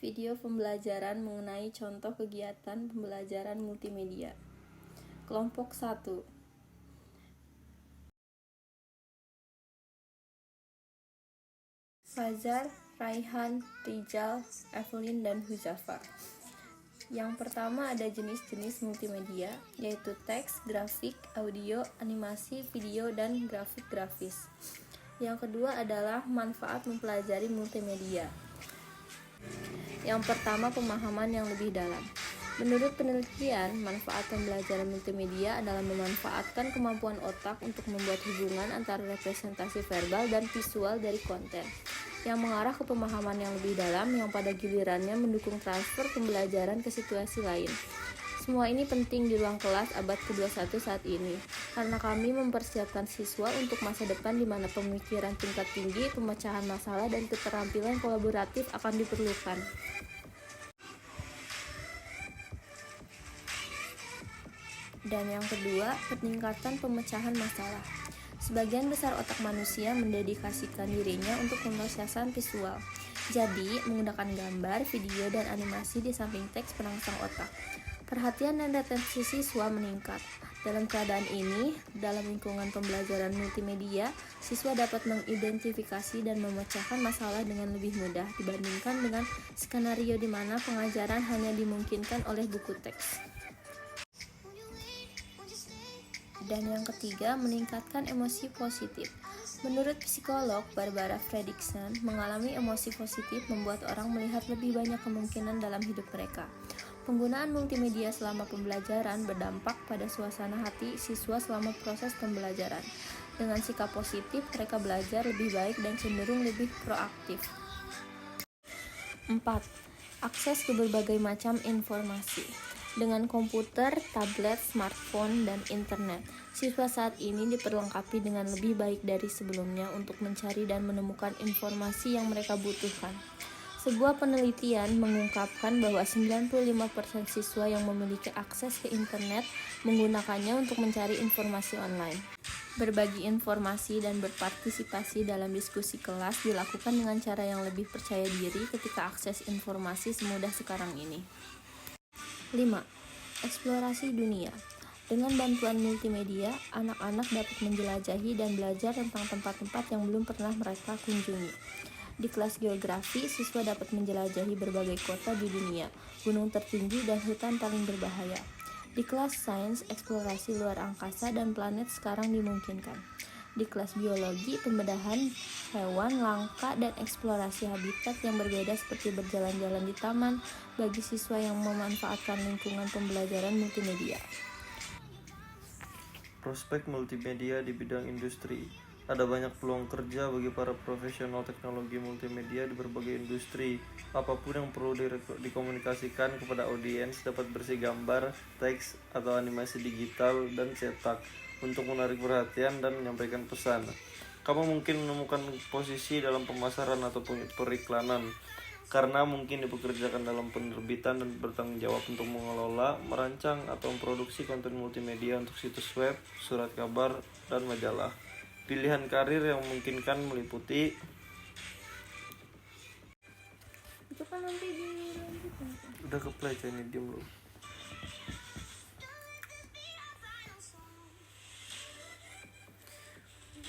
video pembelajaran mengenai contoh kegiatan pembelajaran multimedia. Kelompok 1. Fajar, Raihan, Rijal, Evelyn, dan Huzafa. Yang pertama ada jenis-jenis multimedia, yaitu teks, grafik, audio, animasi, video, dan grafik grafis. Yang kedua adalah manfaat mempelajari multimedia. Yang pertama, pemahaman yang lebih dalam. Menurut penelitian, manfaat pembelajaran multimedia adalah memanfaatkan kemampuan otak untuk membuat hubungan antara representasi verbal dan visual dari konten, yang mengarah ke pemahaman yang lebih dalam yang pada gilirannya mendukung transfer pembelajaran ke situasi lain. Semua ini penting di ruang kelas abad ke-21 saat ini, karena kami mempersiapkan siswa untuk masa depan di mana pemikiran tingkat tinggi, pemecahan masalah, dan keterampilan kolaboratif akan diperlukan. Dan yang kedua, peningkatan pemecahan masalah. Sebagian besar otak manusia mendedikasikan dirinya untuk pemrosesan visual. Jadi, menggunakan gambar, video, dan animasi di samping teks perangsang otak. Perhatian dan retensi siswa meningkat. Dalam keadaan ini, dalam lingkungan pembelajaran multimedia, siswa dapat mengidentifikasi dan memecahkan masalah dengan lebih mudah dibandingkan dengan skenario di mana pengajaran hanya dimungkinkan oleh buku teks. Dan yang ketiga, meningkatkan emosi positif. Menurut psikolog Barbara Fredrickson, mengalami emosi positif membuat orang melihat lebih banyak kemungkinan dalam hidup mereka. Penggunaan multimedia selama pembelajaran berdampak pada suasana hati siswa selama proses pembelajaran. Dengan sikap positif, mereka belajar lebih baik dan cenderung lebih proaktif. 4. Akses ke berbagai macam informasi. Dengan komputer, tablet, smartphone, dan internet, siswa saat ini diperlengkapi dengan lebih baik dari sebelumnya untuk mencari dan menemukan informasi yang mereka butuhkan. Sebuah penelitian mengungkapkan bahwa 95% siswa yang memiliki akses ke internet menggunakannya untuk mencari informasi online. Berbagi informasi dan berpartisipasi dalam diskusi kelas dilakukan dengan cara yang lebih percaya diri ketika akses informasi semudah sekarang ini. 5. Eksplorasi dunia. Dengan bantuan multimedia, anak-anak dapat menjelajahi dan belajar tentang tempat-tempat yang belum pernah mereka kunjungi. Di kelas geografi, siswa dapat menjelajahi berbagai kota di dunia, gunung tertinggi, dan hutan paling berbahaya. Di kelas sains, eksplorasi luar angkasa dan planet sekarang dimungkinkan. Di kelas biologi, pembedahan hewan langka dan eksplorasi habitat yang berbeda seperti berjalan-jalan di taman bagi siswa yang memanfaatkan lingkungan pembelajaran multimedia. Prospek multimedia di bidang industri. Ada banyak peluang kerja bagi para profesional teknologi multimedia di berbagai industri. Apapun yang perlu dikomunikasikan kepada audiens dapat bersih gambar, teks, atau animasi digital dan cetak untuk menarik perhatian dan menyampaikan pesan. Kamu mungkin menemukan posisi dalam pemasaran atau periklanan, karena mungkin dipekerjakan dalam penerbitan dan bertanggung jawab untuk mengelola, merancang, atau memproduksi konten multimedia untuk situs web, surat kabar, dan majalah. Pilihan karir yang memungkinkan meliputi Itu kan nanti dilanjutin. udah ke-play ini diem lu.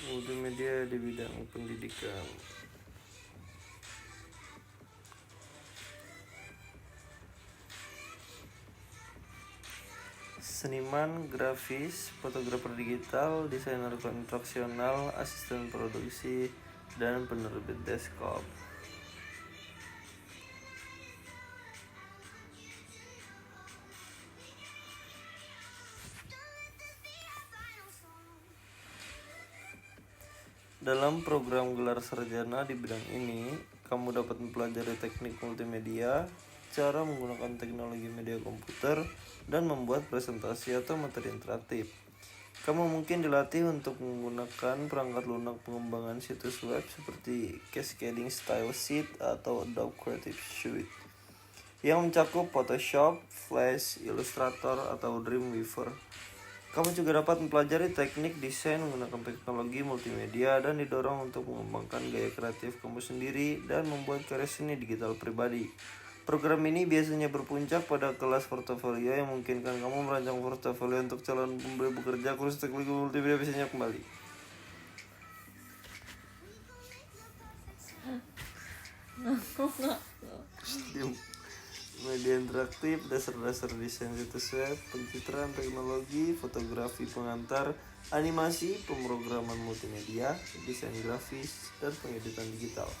Multimedia di bidang pendidikan. Seniman grafis, fotografer digital, desainer konstruksional, asisten produksi, dan penerbit desktop. Dalam program gelar sarjana di bidang ini, kamu dapat mempelajari teknik multimedia, cara menggunakan teknologi media komputer, dan membuat presentasi atau materi interaktif. Kamu mungkin dilatih untuk menggunakan perangkat lunak pengembangan situs web seperti Cascading Style Sheet atau Adobe Creative Suite yang mencakup Photoshop, Flash, Illustrator, atau Dreamweaver. Kamu juga dapat mempelajari teknik desain menggunakan teknologi multimedia dan didorong untuk mengembangkan gaya kreatif kamu sendiri dan membuat karya seni digital pribadi. Program ini biasanya berpuncak pada kelas portofolio yang memungkinkan kamu merancang portofolio untuk calon pemberi bekerja. Kursus teknologi multimedia biasanya kembali. Diam. Media interaktif, dasar-dasar desain situs web, pencitraan teknologi, fotografi pengantar, animasi, pemrograman multimedia, desain grafis, dan pengeditan digital.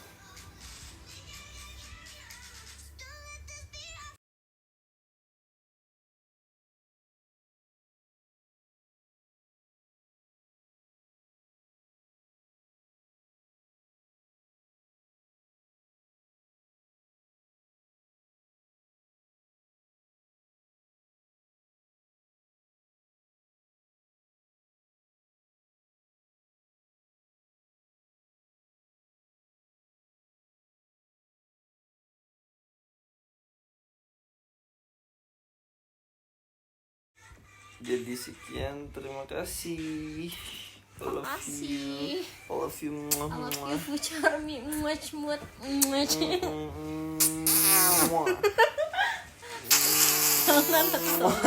Jadi sekian, terima kasih. I love you. I love you. I love you, Fucharmi, much. Jangan, tolong.